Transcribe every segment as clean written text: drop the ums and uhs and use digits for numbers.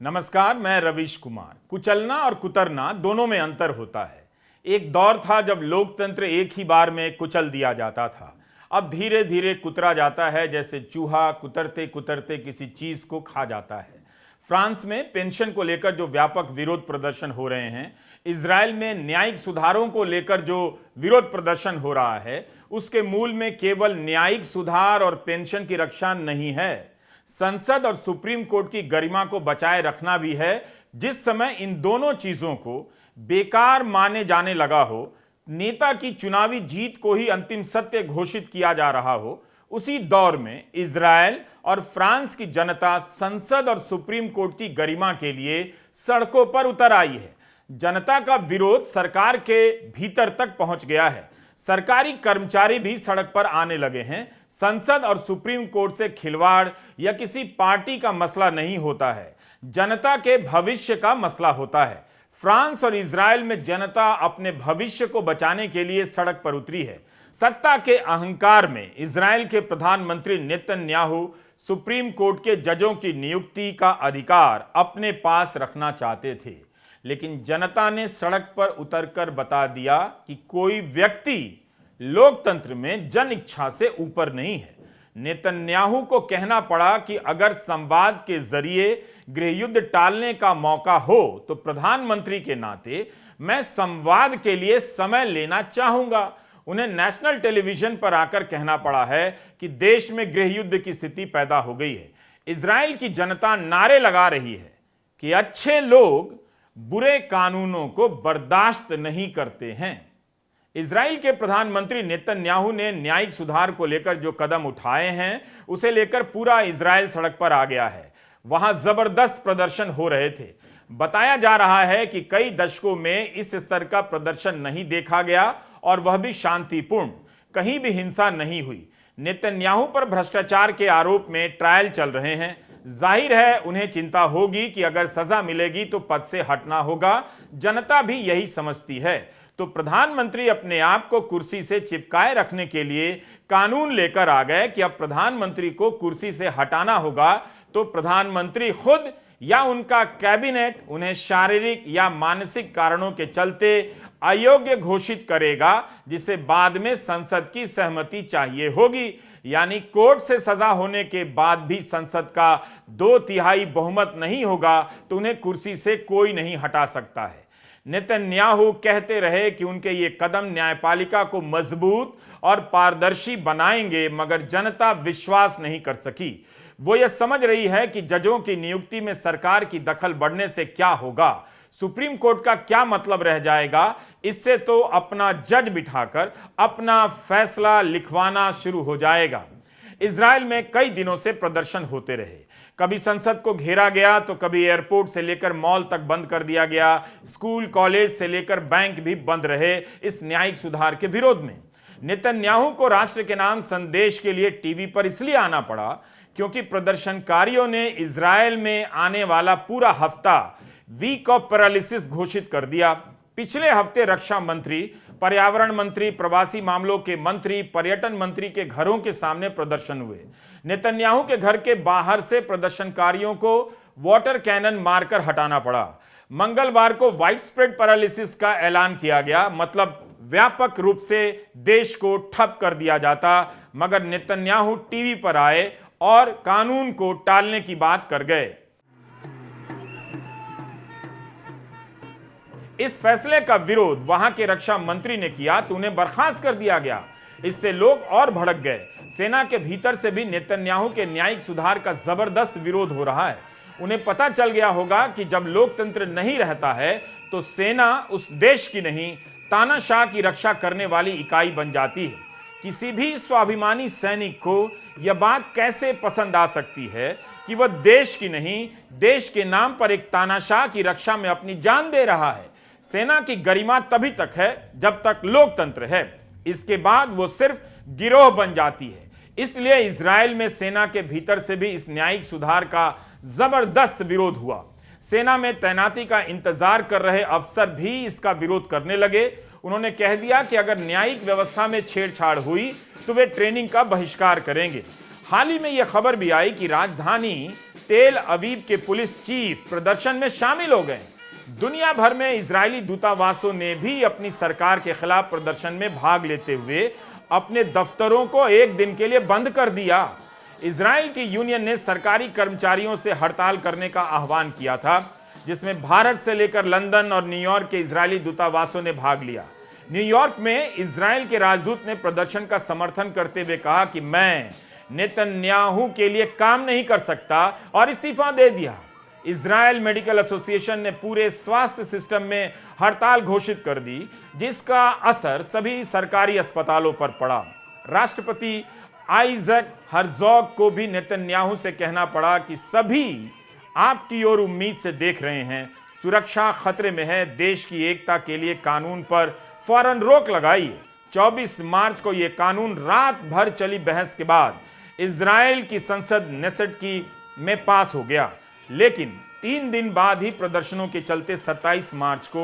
नमस्कार, मैं रवीश कुमार। कुचलना और कुतरना दोनों में अंतर होता है। एक दौर था जब लोकतंत्र एक ही बार में कुचल दिया जाता था। अब धीरे धीरे कुतरा जाता है, जैसे चूहा कुतरते कुतरते किसी चीज को खा जाता है। फ्रांस में पेंशन को लेकर जो व्यापक विरोध प्रदर्शन हो रहे हैं, इजराइल में न्यायिक सुधारों को लेकर जो विरोध प्रदर्शन हो रहा है, उसके मूल में केवल न्यायिक सुधार और पेंशन की रक्षा नहीं है, संसद और सुप्रीम कोर्ट की गरिमा को बचाए रखना भी है। जिस समय इन दोनों चीजों को बेकार माने जाने लगा हो, नेता की चुनावी जीत को ही अंतिम सत्य घोषित किया जा रहा हो, उसी दौर में इजराइल और फ्रांस की जनता संसद और सुप्रीम कोर्ट की गरिमा के लिए सड़कों पर उतर आई है। जनता का विरोध सरकार के भीतर तक पहुंच गया है। सरकारी कर्मचारी भी सड़क पर आने लगे हैं। संसद और सुप्रीम कोर्ट से खिलवाड़ या किसी पार्टी का मसला नहीं होता है, जनता के भविष्य का मसला होता है। फ्रांस और इजराइल में जनता अपने भविष्य को बचाने के लिए सड़क पर उतरी है। सत्ता के अहंकार में इजराइल के प्रधानमंत्री नेतन्याहू सुप्रीम कोर्ट के जजों की नियुक्ति का अधिकार अपने पास रखना चाहते थे, लेकिन जनता ने सड़क पर उतरकर बता दिया कि कोई व्यक्ति लोकतंत्र में जन इच्छा से ऊपर नहीं है। नेतन्याहू को कहना पड़ा कि अगर संवाद के जरिए गृहयुद्ध टालने का मौका हो तो प्रधानमंत्री के नाते मैं संवाद के लिए समय लेना चाहूंगा। उन्हें नेशनल टेलीविजन पर आकर कहना पड़ा है कि देश में गृहयुद्ध की स्थिति पैदा हो गई है। इजराइल की जनता नारे लगा रही है कि अच्छे लोग बुरे कानूनों को बर्दाश्त नहीं करते हैं। इजराइल के प्रधानमंत्री नेतन्याहू ने न्यायिक सुधार को लेकर जो कदम उठाए हैं, उसे लेकर पूरा इजराइल सड़क पर आ गया है। वहां जबरदस्त प्रदर्शन हो रहे थे। बताया जा रहा है कि कई दशकों में इस स्तर का प्रदर्शन नहीं देखा गया, और वह भी शांतिपूर्ण। कहीं भी हिंसा नहीं हुई। नेतन्याहू पर भ्रष्टाचार के आरोप में ट्रायल चल रहे हैं। जाहिर है उन्हें चिंता होगी कि अगर सजा मिलेगी तो पद से हटना होगा। जनता भी यही समझती है। तो प्रधानमंत्री अपने आप को कुर्सी से चिपकाए रखने के लिए कानून लेकर आ गए कि अब प्रधानमंत्री को कुर्सी से हटाना होगा तो प्रधानमंत्री खुद या उनका कैबिनेट उन्हें शारीरिक या मानसिक कारणों के चलते अयोग्य घोषित करेगा, जिसे बाद में संसद की सहमति चाहिए होगी। यानी कोर्ट से सजा होने के बाद भी संसद का 2/3 बहुमत नहीं होगा तो उन्हें कुर्सी से कोई नहीं हटा सकता है। नेतन्याहू कहते रहे कि उनके ये कदम न्यायपालिका को मजबूत और पारदर्शी बनाएंगे, मगर जनता विश्वास नहीं कर सकी। वो ये समझ रही है कि जजों की नियुक्ति में सरकार की दखल बढ़ने से क्या होगा, सुप्रीम कोर्ट का क्या मतलब रह जाएगा। इससे तो अपना जज बिठाकर अपना फैसला लिखवाना शुरू हो जाएगा। इजराइल में कई दिनों से प्रदर्शन होते रहे। कभी संसद को घेरा गया तो कभी एयरपोर्ट से लेकर मॉल तक बंद कर दिया गया। स्कूल कॉलेज से लेकर बैंक भी बंद रहे इस न्यायिक सुधार के विरोध में। नेतन्याहू को राष्ट्र के नाम संदेश के लिए टीवी पर इसलिए आना पड़ा क्योंकि प्रदर्शनकारियों ने इजराइल में आने वाला पूरा हफ्ता वीक ऑफ पैरालिसिस घोषित कर दिया। पिछले हफ्ते रक्षा मंत्री, पर्यावरण मंत्री, प्रवासी मामलों के मंत्री, पर्यटन मंत्री के घरों के सामने प्रदर्शन हुए। नेतन्याहू के घर के बाहर से प्रदर्शनकारियों को वाटर कैनन मारकर हटाना पड़ा। मंगलवार को वाइड स्प्रेड पैरालिसिस का ऐलान किया गया, मतलब व्यापक रूप से देश को ठप कर दिया जाता, मगर नेतन्याहू टीवी पर आए और कानून को टालने की बात कर गए। इस फैसले का विरोध वहां के रक्षा मंत्री ने किया तो उन्हें बर्खास्त कर दिया गया। इससे लोग और भड़क गए। सेना के भीतर से भी नेतन्याहू के न्यायिक सुधार का जबरदस्त विरोध हो रहा है। उन्हें पता चल गया होगा कि जब लोकतंत्र नहीं रहता है तो सेना उस देश की नहीं, तानाशाह की रक्षा करने वाली इकाई बन जाती है। किसी भी स्वाभिमानी सैनिक को यह बात कैसे पसंद आ सकती है कि वह देश की नहीं, देश के नाम पर एक तानाशाह की रक्षा में अपनी जान दे रहा है। सेना की गरिमा तभी तक है जब तक लोकतंत्र है, इसके बाद वो सिर्फ गिरोह बन जाती है। इसलिए इजराइल में सेना के भीतर से भी इस न्यायिक सुधार का जबरदस्त विरोध हुआ। सेना में तैनाती का इंतजार कर रहे अफसर भी इसका विरोध करने लगे। उन्होंने कह दिया कि अगर न्यायिक व्यवस्था में छेड़छाड़ हुई तो वे ट्रेनिंग का बहिष्कार करेंगे। हाल ही में यह खबर भी आई कि राजधानी तेल अवीव के पुलिस चीफ प्रदर्शन में शामिल हो गए। दुनिया भर में इजरायली दूतावासों ने भी अपनी सरकार के खिलाफ प्रदर्शन में भाग लेते हुए अपने दफ्तरों को एक दिन के लिए बंद कर दिया। इजराइल की यूनियन ने सरकारी कर्मचारियों से हड़ताल करने का आह्वान किया था, जिसमें भारत से लेकर लंदन और न्यूयॉर्क के इजरायली दूतावासों ने भाग लिया। न्यूयॉर्क में इजराइल के राजदूत ने प्रदर्शन का समर्थन करते हुए कहा कि मैं नेतन्याहू के लिए काम नहीं कर सकता और इस्तीफा दे दिया। इजराइल मेडिकल एसोसिएशन ने पूरे स्वास्थ्य सिस्टम में हड़ताल घोषित कर दी, जिसका असर सभी सरकारी अस्पतालों पर पड़ा। राष्ट्रपति आइजक हर्जोग को भी नेतन्याहू से कहना पड़ा कि सभी आपकी ओर उम्मीद से देख रहे हैं, सुरक्षा खतरे में है, देश की एकता के लिए कानून पर फौरन रोक लगाइए। 24 मार्च को यह कानून रात भर चली बहस के बाद इजराइल की संसद नेसेट की में पास हो गया, लेकिन 3 दिन बाद ही प्रदर्शनों के चलते 27 मार्च को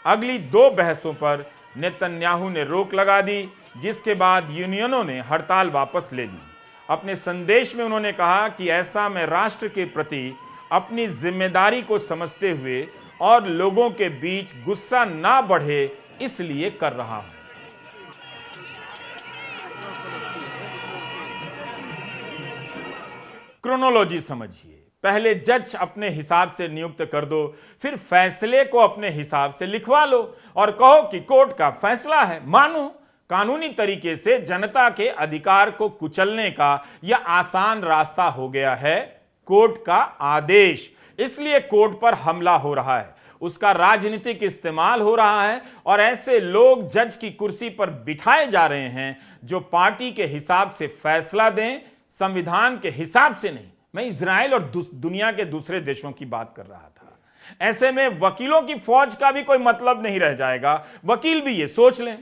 अगली 2 बहसों पर नेतन्याहू ने रोक लगा दी, जिसके बाद यूनियनों ने हड़ताल वापस ले ली। अपने संदेश में उन्होंने कहा कि ऐसा मैं राष्ट्र के प्रति अपनी जिम्मेदारी को समझते हुए और लोगों के बीच गुस्सा ना बढ़े इसलिए कर रहा हूं। क्रोनोलॉजी समझिए। पहले जज अपने हिसाब से नियुक्त कर दो, फिर फैसले को अपने हिसाब से लिखवा लो और कहो कि कोर्ट का फैसला है, मानो। कानूनी तरीके से जनता के अधिकार को कुचलने का यह आसान रास्ता हो गया है कोर्ट का आदेश। इसलिए कोर्ट पर हमला हो रहा है, उसका राजनीतिक इस्तेमाल हो रहा है और ऐसे लोग जज की कुर्सी पर बिठाए जा रहे हैं जो पार्टी के हिसाब से फैसला दें, संविधान के हिसाब से नहीं। मैं इजराइल और दुनिया के दूसरे देशों की बात कर रहा था। ऐसे में वकीलों की फौज का भी कोई मतलब नहीं रह जाएगा। वकील भी ये सोच लें,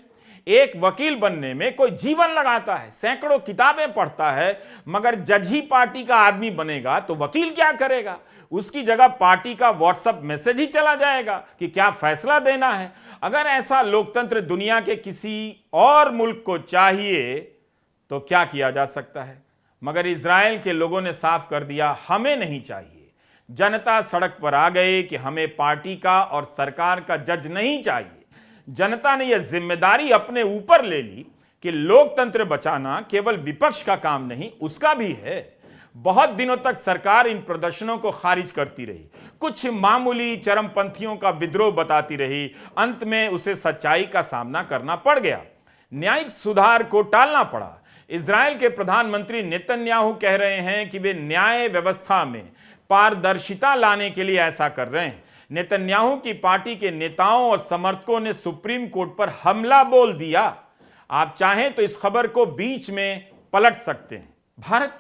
एक वकील बनने में कोई जीवन लगाता है, सैकड़ों किताबें पढ़ता है, मगर जज ही पार्टी का आदमी बनेगा तो वकील क्या करेगा? उसकी जगह पार्टी का व्हाट्सएप मैसेज ही चला जाएगा कि क्या फैसला देना है। अगर ऐसा लोकतंत्र दुनिया के किसी और मुल्क को चाहिए तो क्या किया जा सकता है, मगर इजराइल के लोगों ने साफ कर दिया, हमें नहीं चाहिए। जनता सड़क पर आ गए कि हमें पार्टी का और सरकार का जज नहीं चाहिए। जनता ने यह जिम्मेदारी अपने ऊपर ले ली कि लोकतंत्र बचाना केवल विपक्ष का काम नहीं, उसका भी है। बहुत दिनों तक सरकार इन प्रदर्शनों को खारिज करती रही, कुछ मामूली चरमपंथियों का विद्रोह बताती रही। अंत में उसे सच्चाई का सामना करना पड़ गया, न्यायिक सुधार को टालना पड़ा। इजराइल के प्रधानमंत्री नेतन्याहू कह रहे हैं कि वे न्याय व्यवस्था में पारदर्शिता लाने के लिए ऐसा कर रहे हैं। नेतन्याहू की पार्टी के नेताओं और समर्थकों ने सुप्रीम कोर्ट पर हमला बोल दिया। आप चाहें तो इस खबर को बीच में पलट सकते हैं। भारत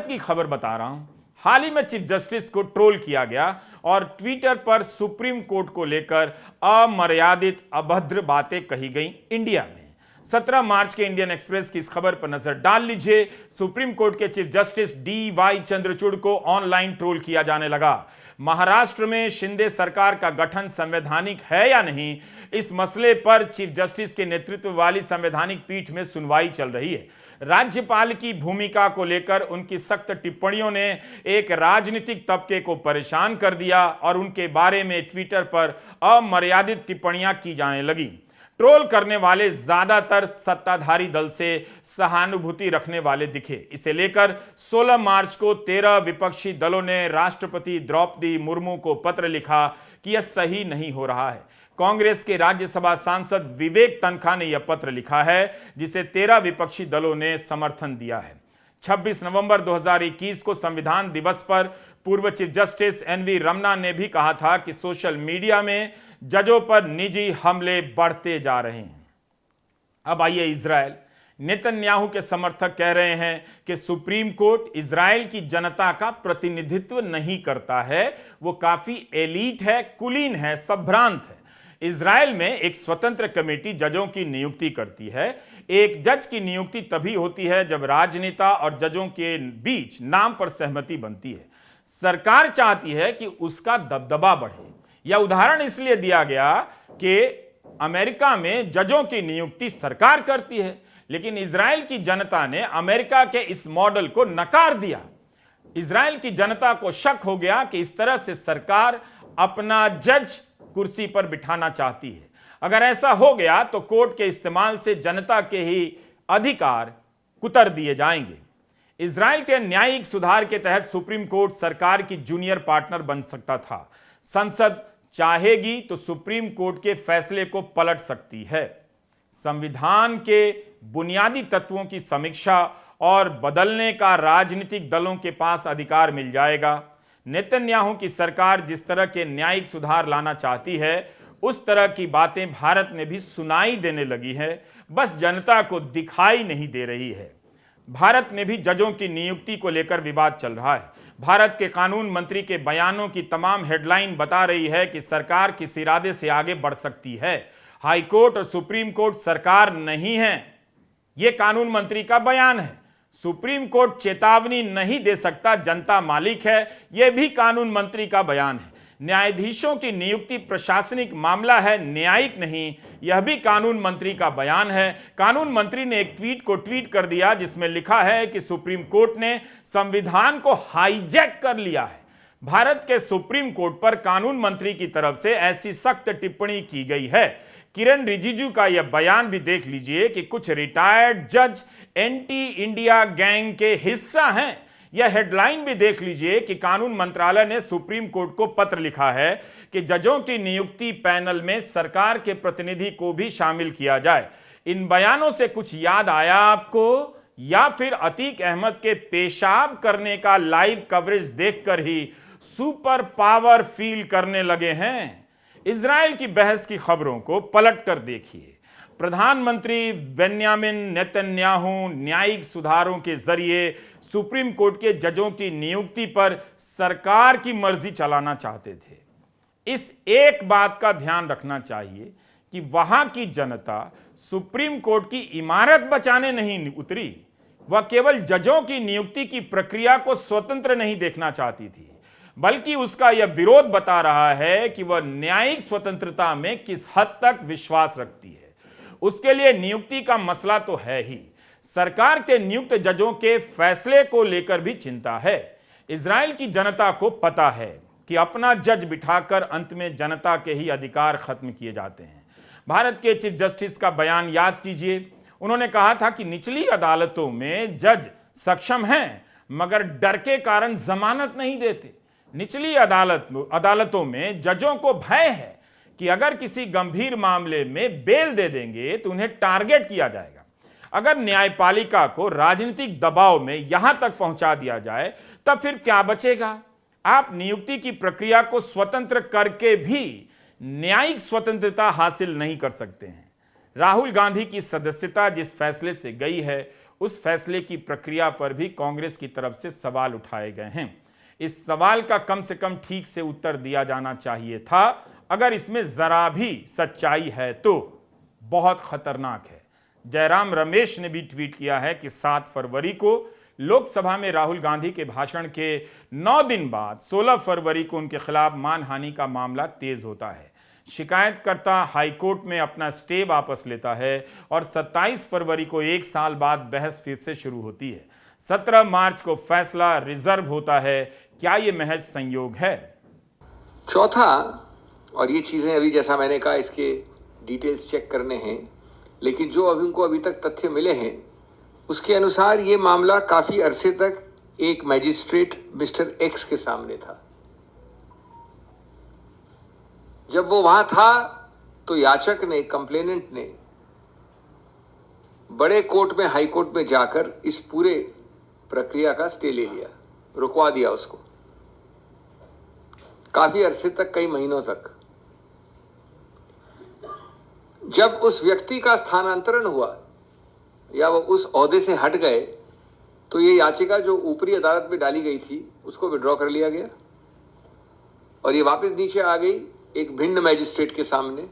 की खबर बता रहा हूं। हाल ही में चीफ जस्टिस को ट्रोल किया गया और ट्विटर पर सुप्रीम कोर्ट को लेकर अमर्यादित अभद्र बातें कही गई इंडिया में। 17 मार्च के इंडियन एक्सप्रेस की इस खबर पर नजर डाल लीजिए। सुप्रीम कोर्ट के चीफ जस्टिस DY चंद्रचूड़ को ऑनलाइन ट्रोल किया जाने लगा। महाराष्ट्र में शिंदे सरकार का गठन संवैधानिक है या नहीं, इस मसले पर चीफ जस्टिस के नेतृत्व वाली संवैधानिक पीठ में सुनवाई चल रही है। राज्यपाल की भूमिका को लेकर उनकी सख्त टिप्पणियों ने एक राजनीतिक तबके को परेशान कर दिया और उनके बारे में ट्विटर पर अमर्यादित टिप्पणियां की जाने लगी। ट्रोल करने वाले ज्यादातर सत्ताधारी दल से सहानुभूति रखने वाले दिखे। इसे लेकर 16 मार्च को 13 विपक्षी दलों ने राष्ट्रपति द्रौपदी मुर्मू को पत्र लिखा कि यह सही नहीं हो रहा है। कांग्रेस के राज्यसभा सांसद विवेक तनखा ने यह पत्र लिखा है, जिसे 13 विपक्षी दलों ने समर्थन दिया है। 26 नवंबर 2021 को संविधान दिवस पर पूर्व चीफ जस्टिस NV रमना ने भी कहा था कि सोशल मीडिया में जजों पर निजी हमले बढ़ते जा रहे हैं। अब आइए इजराइल। नेतन्याहू के समर्थक कह रहे हैं कि सुप्रीम कोर्ट इजराइल की जनता का प्रतिनिधित्व नहीं करता है, वो काफी एलीट है, कुलीन है, संभ्रांत है। इजराइल में एक स्वतंत्र कमेटी जजों की नियुक्ति करती है। एक जज की नियुक्ति तभी होती है जब राजनेता और जजों के बीच नाम पर सहमति बनती है। सरकार चाहती है कि उसका दबदबा बढ़े। यह उदाहरण इसलिए दिया गया कि अमेरिका में जजों की नियुक्ति सरकार करती है, लेकिन इजराइल की जनता ने अमेरिका के इस मॉडल को नकार दिया। इजराइल की जनता को शक हो गया कि इस तरह से सरकार अपना जज कुर्सी पर बिठाना चाहती है। अगर ऐसा हो गया तो कोर्ट के इस्तेमाल से जनता के ही अधिकार कुतर दिए जाएंगे। इजराइल के न्यायिक सुधार के तहत सुप्रीम कोर्ट सरकार की जूनियर पार्टनर बन सकता था। संसद चाहेगी तो सुप्रीम कोर्ट के फैसले को पलट सकती है। संविधान के बुनियादी तत्वों की समीक्षा और बदलने का राजनीतिक दलों के पास अधिकार मिल जाएगा। नेतन्याहू की सरकार जिस तरह के न्यायिक सुधार लाना चाहती है उस तरह की बातें भारत में भी सुनाई देने लगी है, बस जनता को दिखाई नहीं दे रही है। भारत में भी जजों की नियुक्ति को लेकर विवाद चल रहा है। भारत के कानून मंत्री के बयानों की तमाम हेडलाइन बता रही है कि सरकार किस इरादे से आगे बढ़ सकती है। हाई कोर्ट और सुप्रीम कोर्ट सरकार नहीं है, यह कानून मंत्री का बयान है। सुप्रीम कोर्ट चेतावनी नहीं दे सकता, जनता मालिक है, यह भी कानून मंत्री का बयान है। न्यायाधीशों की नियुक्ति प्रशासनिक मामला है, न्यायिक नहीं, यह भी कानून मंत्री का बयान है। कानून मंत्री ने एक ट्वीट को ट्वीट कर दिया जिसमें लिखा है कि सुप्रीम कोर्ट ने संविधान को हाईजैक कर लिया है। भारत के सुप्रीम कोर्ट पर कानून मंत्री की तरफ से ऐसी सख्त टिप्पणी की गई है। किरण रिजिजू का यह बयान भी देख लीजिए कि कुछ रिटायर्ड जज एंटी इंडिया गैंग के हिस्सा हैं। यह हेडलाइन भी देख लीजिए कि कानून मंत्रालय ने सुप्रीम कोर्ट को पत्र लिखा है कि जजों की नियुक्ति पैनल में सरकार के प्रतिनिधि को भी शामिल किया जाए। इन बयानों से कुछ याद आया आपको, या फिर अतीक अहमद के पेशाब करने का लाइव कवरेज देखकर ही सुपर पावर फील करने लगे हैं? इजराइल की बहस की खबरों को पलट कर देखिए। प्रधानमंत्री बेन्यामिन नेतन्याहू न्यायिक सुधारों के जरिए सुप्रीम कोर्ट के जजों की नियुक्ति पर सरकार की मर्जी चलाना चाहते थे। इस एक बात का ध्यान रखना चाहिए कि वहां की जनता सुप्रीम कोर्ट की इमारत बचाने नहीं उतरी, वह केवल जजों की नियुक्ति की प्रक्रिया को स्वतंत्र नहीं देखना चाहती थी, बल्कि उसका यह विरोध बता रहा है कि वह न्यायिक स्वतंत्रता में किस हद तक विश्वास रखती है। उसके लिए नियुक्ति का मसला तो है ही, सरकार के नियुक्त जजों के फैसले को लेकर भी चिंता है। इजराइल की जनता को पता है कि अपना जज बिठाकर अंत में जनता के ही अधिकार खत्म किए जाते हैं। भारत के चीफ जस्टिस का बयान याद कीजिए। उन्होंने कहा था कि निचली अदालतों में जज सक्षम हैं मगर डर के कारण जमानत नहीं देते। निचली अदालतों में जजों को भय है कि अगर किसी गंभीर मामले में बेल दे देंगे तो उन्हें टारगेट किया जाएगा। अगर न्यायपालिका को राजनीतिक दबाव में यहां तक पहुंचा दिया जाए तब फिर क्या बचेगा? आप नियुक्ति की प्रक्रिया को स्वतंत्र करके भी न्यायिक स्वतंत्रता हासिल नहीं कर सकते हैं। राहुल गांधी की सदस्यता जिस फैसले से गई है उस फैसले की प्रक्रिया पर भी कांग्रेस की तरफ से सवाल उठाए गए हैं। इस सवाल का कम से कम ठीक से उत्तर दिया जाना चाहिए था। अगर इसमें जरा भी सच्चाई है तो बहुत खतरनाक है। जयराम रमेश ने भी ट्वीट किया है कि 7 फरवरी को लोकसभा में राहुल गांधी के भाषण के 9 दिन बाद 16 फरवरी को उनके खिलाफ मानहानि का मामला तेज होता है। शिकायतकर्ता हाईकोर्ट में अपना स्टे वापस लेता है और 27 फरवरी को 1 साल बाद बहस फिर से शुरू होती है। 17 मार्च को फैसला रिजर्व होता है। क्या यह महज संयोग है? चौथा, और ये चीज़ें अभी जैसा मैंने कहा इसके डिटेल्स चेक करने हैं, लेकिन जो उनको अभी तक तथ्य मिले हैं उसके अनुसार ये मामला काफ़ी अरसे तक एक मैजिस्ट्रेट मिस्टर एक्स के सामने था। जब वो वहाँ था तो याचक ने, कंप्लेनेंट ने बड़े कोर्ट में, हाई कोर्ट में जाकर इस पूरे प्रक्रिया का स्टे ले लिया, रुकवा दिया उसको काफ़ी अरसे तक, कई महीनों तक। जब उस व्यक्ति का स्थानांतरण हुआ या वो उस ओहदे से हट गए तो ये याचिका जो ऊपरी अदालत में डाली गई थी उसको विड्रॉ कर लिया गया और ये वापस नीचे आ गई एक भिन्न मैजिस्ट्रेट के सामने,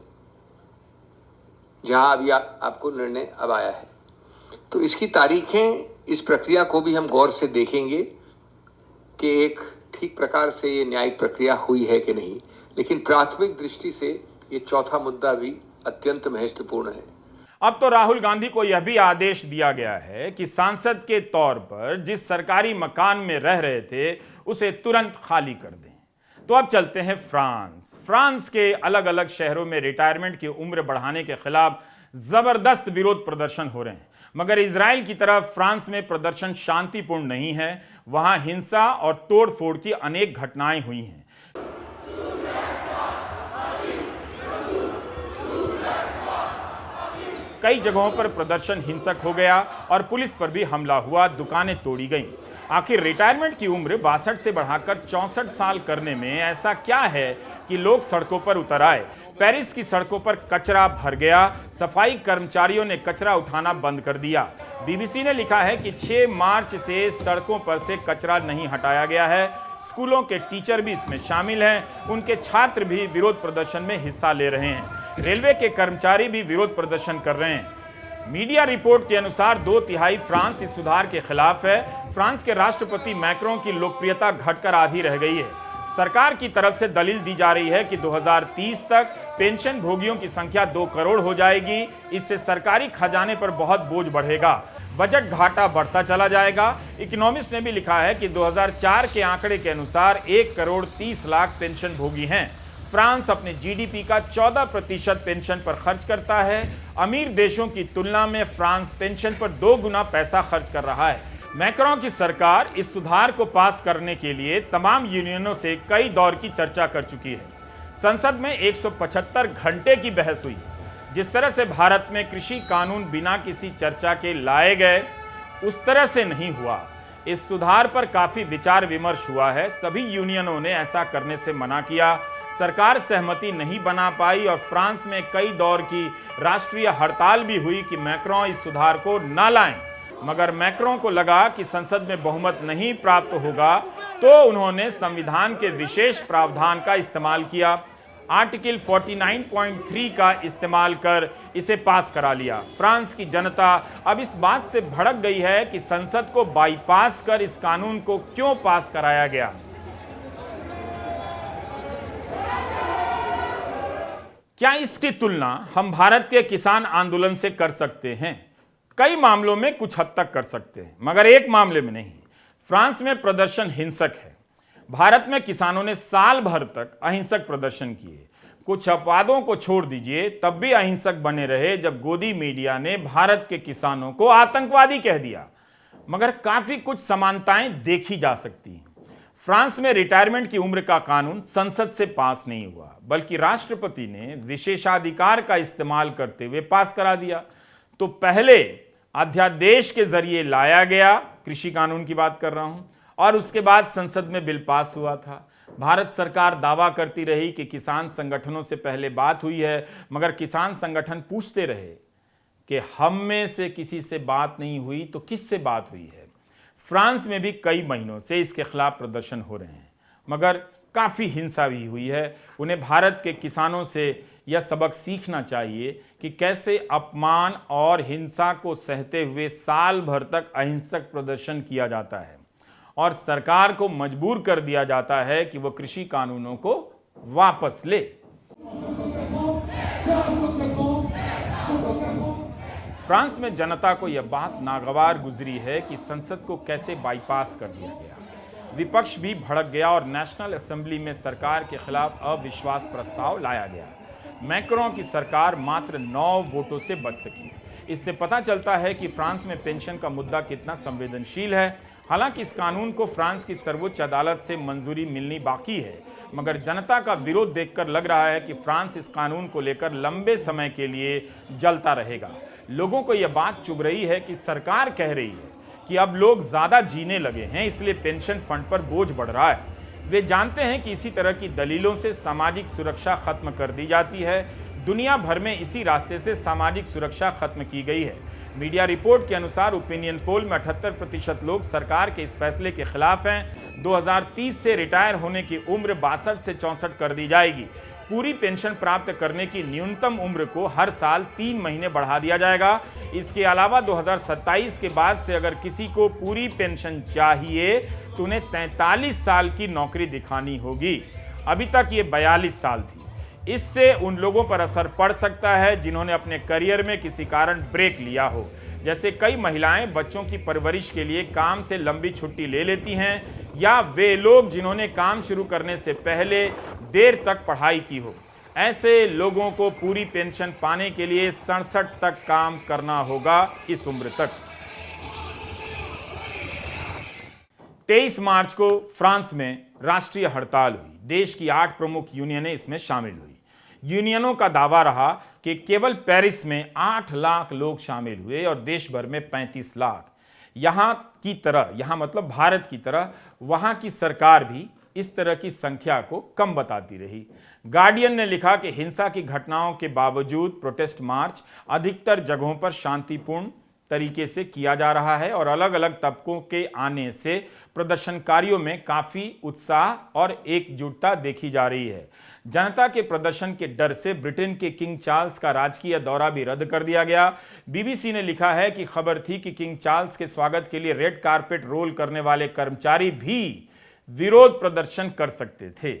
जहां अभी आपको निर्णय अब आया है। तो इसकी तारीखें, इस प्रक्रिया को भी हम गौर से देखेंगे कि एक ठीक प्रकार से ये न्यायिक प्रक्रिया हुई है कि नहीं। लेकिन प्राथमिक दृष्टि से ये चौथा मुद्दा भी अत्यंत महत्वपूर्ण है। अब तो राहुल गांधी को यह भी आदेश दिया गया है कि सांसद के तौर पर जिस सरकारी मकान में रह रहे थे उसे तुरंत खाली कर दें। तो अब चलते हैं फ्रांस के अलग अलग शहरों में रिटायरमेंट की उम्र बढ़ाने के खिलाफ जबरदस्त विरोध प्रदर्शन हो रहे हैं। मगर इजराइल की तरफ फ्रांस में प्रदर्शन शांतिपूर्ण नहीं है, वहां हिंसा और तोड़फोड़ की अनेक घटनाएं हुई हैं। कई जगहों पर प्रदर्शन हिंसक हो गया और पुलिस पर भी हमला हुआ, दुकानें तोड़ी गईं। आखिर रिटायरमेंट की उम्र 62 से बढ़ाकर 64 साल करने में ऐसा क्या है कि लोग सड़कों पर उतर आए? पेरिस की सड़कों पर कचरा भर गया, सफाई कर्मचारियों ने कचरा उठाना बंद कर दिया। बीबीसी ने लिखा है कि 6 मार्च से सड़कों पर से कचरा नहीं हटाया गया है। स्कूलों के टीचर भी इसमें शामिल हैं, उनके छात्र भी विरोध प्रदर्शन में हिस्सा ले रहे हैं। रेलवे के कर्मचारी भी विरोध प्रदर्शन कर रहे हैं। मीडिया रिपोर्ट के अनुसार 2/3 फ्रांस इस सुधार के खिलाफ है। फ्रांस के राष्ट्रपति मैक्रों की लोकप्रियता घटकर आधी रह गई है। सरकार की तरफ से दलील दी जा रही है कि 2030 तक पेंशन भोगियों की संख्या 2 करोड़ हो जाएगी। इससे सरकारी खजाने पर बहुत बोझ बढ़ेगा, बजट घाटा बढ़ता चला जाएगा। इकोनॉमिस्ट ने भी लिखा है कि 2004 के आंकड़े के अनुसार 1 करोड़ 30 लाख पेंशन भोगी हैं। फ्रांस अपने जीडीपी का 14% पेंशन पर खर्च करता है। अमीर देशों की तुलना में फ्रांस पेंशन पर 2 गुना पैसा खर्च कर रहा है। मैक्रों की सरकार इस सुधार को पास करने के लिए तमाम यूनियनों से कई दौर की चर्चा कर चुकी है। संसद में 175 घंटे की बहस हुई। जिस तरह से भारत में कृषि कानून बिना किसी चर्चा के लाए गए, उस तरह से नहीं हुआ। इस सुधार पर काफी विचार विमर्श हुआ है। सभी यूनियनों ने ऐसा करने से मना किया। सरकार सहमति नहीं बना पाई और फ्रांस में कई दौर की राष्ट्रीय हड़ताल भी हुई कि मैक्रों इस सुधार को न लाएं। मगर मैक्रों को लगा कि संसद में बहुमत नहीं प्राप्त होगा, तो उन्होंने संविधान के विशेष प्रावधान का इस्तेमाल किया। आर्टिकल 49.3 का इस्तेमाल कर इसे पास करा लिया। फ्रांस की जनता अब इस बात से भड़क गई है कि संसद को बाईपास कर इस कानून को क्यों पास कराया गया। क्या इसकी तुलना हम भारत के किसान आंदोलन से कर सकते हैं? कई मामलों में कुछ हद तक कर सकते हैं, मगर एक मामले में नहीं। फ्रांस में प्रदर्शन हिंसक है। भारत में किसानों ने साल भर तक अहिंसक प्रदर्शन किए। कुछ अपवादों को छोड़ दीजिए, तब भी अहिंसक बने रहे जब गोदी मीडिया ने भारत के किसानों को आतंकवादी कह दिया। मगर काफी कुछ समानताएं देखी जा सकती हैं। फ्रांस में रिटायरमेंट की उम्र का कानून संसद से पास नहीं हुआ, बल्कि राष्ट्रपति ने विशेषाधिकार का इस्तेमाल करते हुए पास करा दिया। तो पहले अध्यादेश के जरिए लाया गया, कृषि कानून की बात कर रहा हूं, और उसके बाद संसद में बिल पास हुआ था। भारत सरकार दावा करती रही कि किसान संगठनों से पहले बात हुई है, मगर किसान संगठन पूछते रहे कि हम में से किसी से बात नहीं हुई तो किससे बात हुई है। फ्रांस में भी कई महीनों से इसके खिलाफ प्रदर्शन हो रहे हैं, मगर काफ़ी हिंसा भी हुई है। उन्हें भारत के किसानों से यह सबक सीखना चाहिए कि कैसे अपमान और हिंसा को सहते हुए साल भर तक अहिंसक प्रदर्शन किया जाता है और सरकार को मजबूर कर दिया जाता है कि वह कृषि कानूनों को वापस ले। फ्रांस में जनता को यह बात नागवार गुजरी है कि संसद को कैसे बाईपास कर दिया गया। विपक्ष भी भड़क गया और नेशनल असेंबली में सरकार के खिलाफ अविश्वास प्रस्ताव लाया गया। मैक्रों की सरकार मात्र 9 वोटों से बच सकी। इससे पता चलता है कि फ्रांस में पेंशन का मुद्दा कितना संवेदनशील है। हालांकि इस कानून को फ्रांस की सर्वोच्च अदालत से मंजूरी मिलनी बाकी है, मगर जनता का विरोध देखकर लग रहा है कि फ्रांस इस कानून को लेकर लंबे समय के लिए जलता रहेगा। लोगों को यह बात चुभ रही है कि सरकार कह रही है कि अब लोग ज्यादा जीने लगे हैं, इसलिए पेंशन फंड पर बोझ बढ़ रहा है। वे जानते हैं कि इसी तरह की दलीलों से सामाजिक सुरक्षा खत्म कर दी जाती है। दुनिया भर में इसी रास्ते से सामाजिक सुरक्षा खत्म की गई है। मीडिया रिपोर्ट के अनुसार ओपिनियन पोल में 78% लोग सरकार के इस फैसले के खिलाफ हैं। 2030 से रिटायर होने की उम्र 62 से 64 कर दी जाएगी। पूरी पेंशन प्राप्त करने की न्यूनतम उम्र को हर साल 3 महीने बढ़ा दिया जाएगा। इसके अलावा 2027 के बाद से अगर किसी को पूरी पेंशन चाहिए तो उन्हें 43 साल की नौकरी दिखानी होगी। अभी तक ये 42 साल थी। इससे उन लोगों पर असर पड़ सकता है जिन्होंने अपने करियर में किसी कारण ब्रेक लिया हो। जैसे कई महिलाएं बच्चों की परवरिश के लिए काम से लंबी छुट्टी ले लेती हैं, या वे लोग जिन्होंने काम शुरू करने से पहले देर तक पढ़ाई की हो। ऐसे लोगों को पूरी पेंशन पाने के लिए 67 तक काम करना होगा इस उम्र तक। 23 मार्च को फ्रांस में राष्ट्रीय हड़ताल हुई। देश की 8 प्रमुख यूनियनें इसमें शामिल हुई। यूनियनों का दावा रहा कि केवल पेरिस में 8 लाख लोग शामिल हुए और देश भर में 35 लाख। यहां मतलब भारत की तरह वहां की सरकार भी इस तरह की संख्या को कम बताती रही। गार्डियन ने लिखा कि हिंसा की घटनाओं के बावजूद प्रोटेस्ट मार्च अधिकतर जगहों पर शांतिपूर्ण तरीके से किया जा रहा है और अलग अलग तबकों के आने से प्रदर्शनकारियों में काफी उत्साह और एकजुटता देखी जा रही है। जनता के प्रदर्शन के डर से ब्रिटेन के किंग चार्ल्स का राजकीय दौरा भी रद्द कर दिया गया। बीबीसी ने लिखा है कि खबर थी कि किंग चार्ल्स के स्वागत के लिए रेड कारपेट रोल करने वाले कर्मचारी भी विरोध प्रदर्शन कर सकते थे।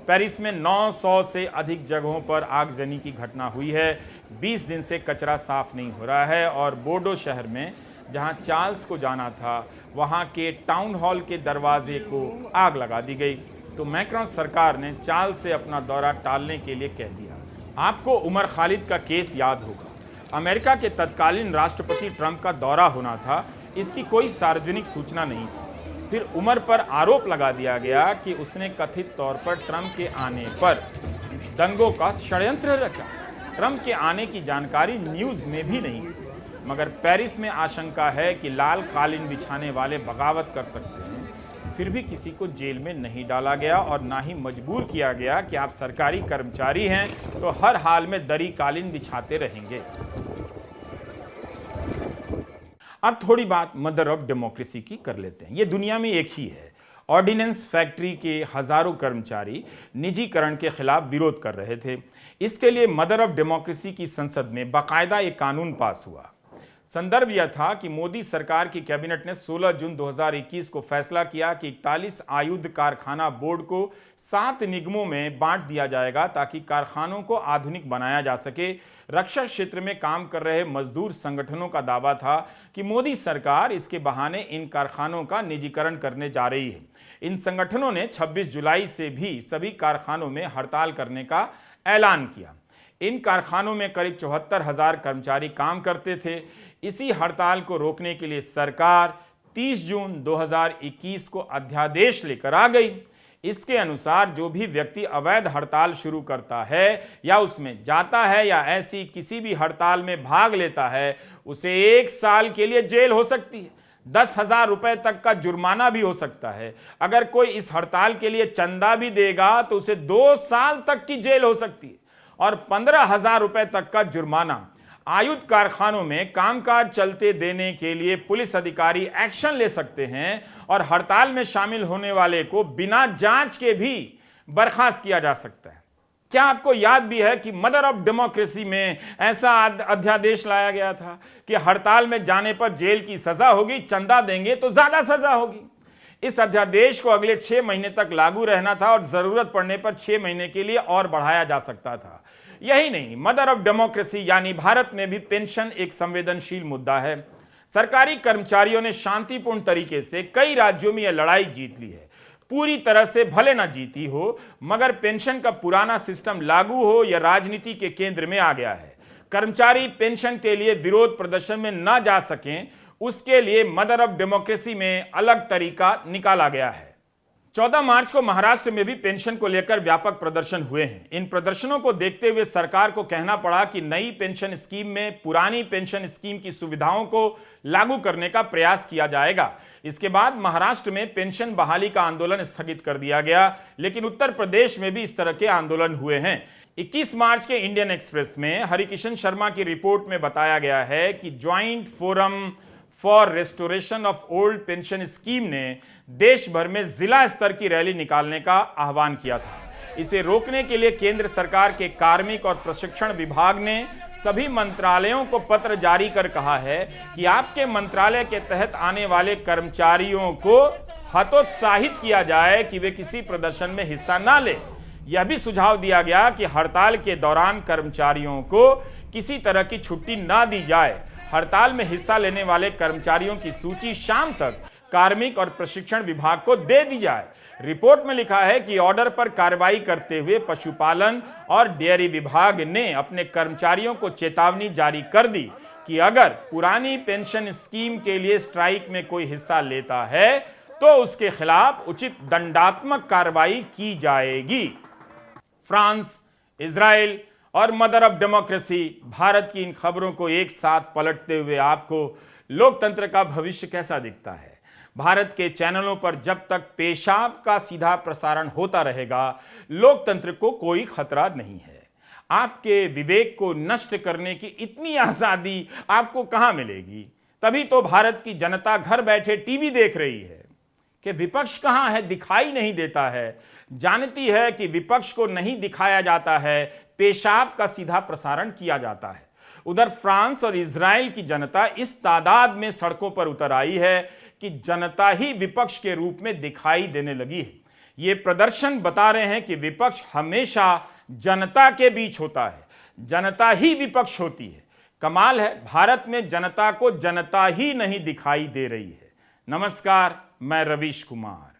पेरिस में 900 से अधिक जगहों पर आगजनी की घटना हुई है। 20 दिन से कचरा साफ नहीं हो रहा है और बोर्डो शहर में जहां चार्ल्स को जाना था वहां के टाउन हॉल के दरवाजे को आग लगा दी गई। तो मैक्रोन सरकार ने चार्ल्स से अपना दौरा टालने के लिए कह दिया। आपको उमर खालिद का केस याद होगा। अमेरिका के तत्कालीन राष्ट्रपति ट्रंप का दौरा होना था, इसकी कोई सार्वजनिक सूचना नहीं थी। फिर उमर पर आरोप लगा दिया गया कि उसने कथित तौर पर ट्रंप के आने पर दंगों का षड्यंत्र रचा। ट्रंप के आने की जानकारी न्यूज़ में भी नहीं थी, मगर पेरिस में आशंका है कि लाल कालीन बिछाने वाले बगावत कर सकते हैं। फिर भी किसी को जेल में नहीं डाला गया और ना ही मजबूर किया गया कि आप सरकारी कर्मचारी हैं तो हर हाल में दरी कालीन बिछाते रहेंगे। अब थोड़ी बात मदर ऑफ डेमोक्रेसी की कर लेते हैं। ये दुनिया में एक ही है। ऑर्डिनेंस फैक्ट्री के हजारों कर्मचारी निजीकरण के खिलाफ विरोध कर रहे थे। इसके लिए मदर ऑफ डेमोक्रेसी की संसद में बाकायदा एक कानून पास हुआ। संदर्भ यह था कि मोदी सरकार की कैबिनेट ने 16 जून 2021 को फैसला किया कि 41 आयुध कारखाना बोर्ड को 7 निगमों में बांट दिया जाएगा ताकि कारखानों को आधुनिक बनाया जा सके। रक्षा क्षेत्र में काम कर रहे मजदूर संगठनों का दावा था कि मोदी सरकार इसके बहाने इन कारखानों का निजीकरण करने जा रही है। इन संगठनों ने 26 जुलाई से भी सभी कारखानों में हड़ताल करने का ऐलान किया। इन कारखानों में करीब 74,000 कर्मचारी काम करते थे। इसी हड़ताल को रोकने के लिए सरकार 30 जून 2021 को अध्यादेश लेकर आ गई। इसके अनुसार जो भी व्यक्ति अवैध हड़ताल शुरू करता है या उसमें जाता है या ऐसी किसी भी हड़ताल में भाग लेता है, उसे 1 साल के लिए जेल हो सकती है। 10,000 रुपए तक का जुर्माना भी हो सकता है। अगर कोई इस हड़ताल के लिए चंदा भी देगा तो उसे 2 साल तक की जेल हो सकती है और 15,000 रुपए तक का जुर्माना। आयुध कारखानों में कामकाज चलते देने के लिए पुलिस अधिकारी एक्शन ले सकते हैं और हड़ताल में शामिल होने वाले को बिना जांच के भी बर्खास्त किया जा सकता है। क्या आपको याद भी है कि मदर ऑफ डेमोक्रेसी में ऐसा अध्यादेश लाया गया था कि हड़ताल में जाने पर जेल की सजा होगी, चंदा देंगे तो ज्यादा सजा होगी। इस अध्यादेश को अगले 6 महीने तक लागू रहना था और जरूरत पड़ने पर 6 महीने के लिए और बढ़ाया जा सकता था। यही नहीं, मदर ऑफ डेमोक्रेसी यानी भारत में भी पेंशन एक संवेदनशील मुद्दा है। सरकारी कर्मचारियों ने शांतिपूर्ण तरीके से कई राज्यों में यह लड़ाई जीत ली है। पूरी तरह से भले ना जीती हो, मगर पेंशन का पुराना सिस्टम लागू हो यह राजनीति के केंद्र में आ गया है। कर्मचारी पेंशन के लिए विरोध प्रदर्शन में ना जा सकें, उसके लिए मदर ऑफ डेमोक्रेसी में अलग तरीका निकाला गया है। 14 मार्च को महाराष्ट्र में भी पेंशन को लेकर व्यापक प्रदर्शन हुए हैं। इन प्रदर्शनों को देखते हुए सरकार को कहना पड़ा कि नई पेंशन स्कीम में पुरानी पेंशन स्कीम की सुविधाओं को लागू करने का प्रयास किया जाएगा। इसके बाद महाराष्ट्र में पेंशन बहाली का आंदोलन स्थगित कर दिया गया, लेकिन उत्तर प्रदेश में भी इस तरह के आंदोलन हुए हैं। 21 मार्च के इंडियन एक्सप्रेस में हरिकिशन शर्मा की रिपोर्ट में बताया गया है कि joint forum for restoration of old pension scheme ने देश भर में जिला स्तर की रैली निकालने का आह्वान किया था। इसे रोकने के लिए केंद्र सरकार के कार्मिक और प्रशिक्षण विभाग ने सभी मंत्रालयों को पत्र जारी कर कहा है कि आपके मंत्रालय के तहत आने वाले कर्मचारियों को हतोत्साहित किया जाए कि वे किसी प्रदर्शन में हिस्सा ना लें। यह भी सुझाव दिया गया कि हड़ताल के दौरान कर्मचारियों को किसी तरह की छुट्टी ना दी जाए। हड़ताल में हिस्सा लेने वाले कर्मचारियों की सूची शाम तक कार्मिक और प्रशिक्षण विभाग को दे दी जाए। रिपोर्ट में लिखा है कि ऑर्डर पर कार्रवाई करते हुए पशुपालन और डेयरी विभाग ने अपने कर्मचारियों को चेतावनी जारी कर दी कि अगर पुरानी पेंशन स्कीम के लिए स्ट्राइक में कोई हिस्सा लेता है तो उसके खिलाफ उचित दंडात्मक कार्रवाई की जाएगी। फ्रांस, इजराइल और मदर ऑफ डेमोक्रेसी भारत की इन खबरों को एक साथ पलटते हुए आपको लोकतंत्र का भविष्य कैसा दिखता है? भारत के चैनलों पर जब तक पेशाब का सीधा प्रसारण होता रहेगा, लोकतंत्र को कोई खतरा नहीं है। आपके विवेक को नष्ट करने की इतनी आजादी आपको कहां मिलेगी? तभी तो भारत की जनता घर बैठे टीवी देख रही है कि विपक्ष कहां है, दिखाई नहीं देता है। जानती है कि विपक्ष को नहीं दिखाया जाता है, पेशाब का सीधा प्रसारण किया जाता है। उधर फ्रांस और इजराइल की जनता इस तादाद में सड़कों पर उतर आई है कि जनता ही विपक्ष के रूप में दिखाई देने लगी है। ये प्रदर्शन बता रहे हैं कि विपक्ष हमेशा जनता के बीच होता है, जनता ही विपक्ष होती है। कमाल है, भारत में जनता को जनता ही नहीं दिखाई दे रही है। नमस्कार, मैं रवीश कुमार।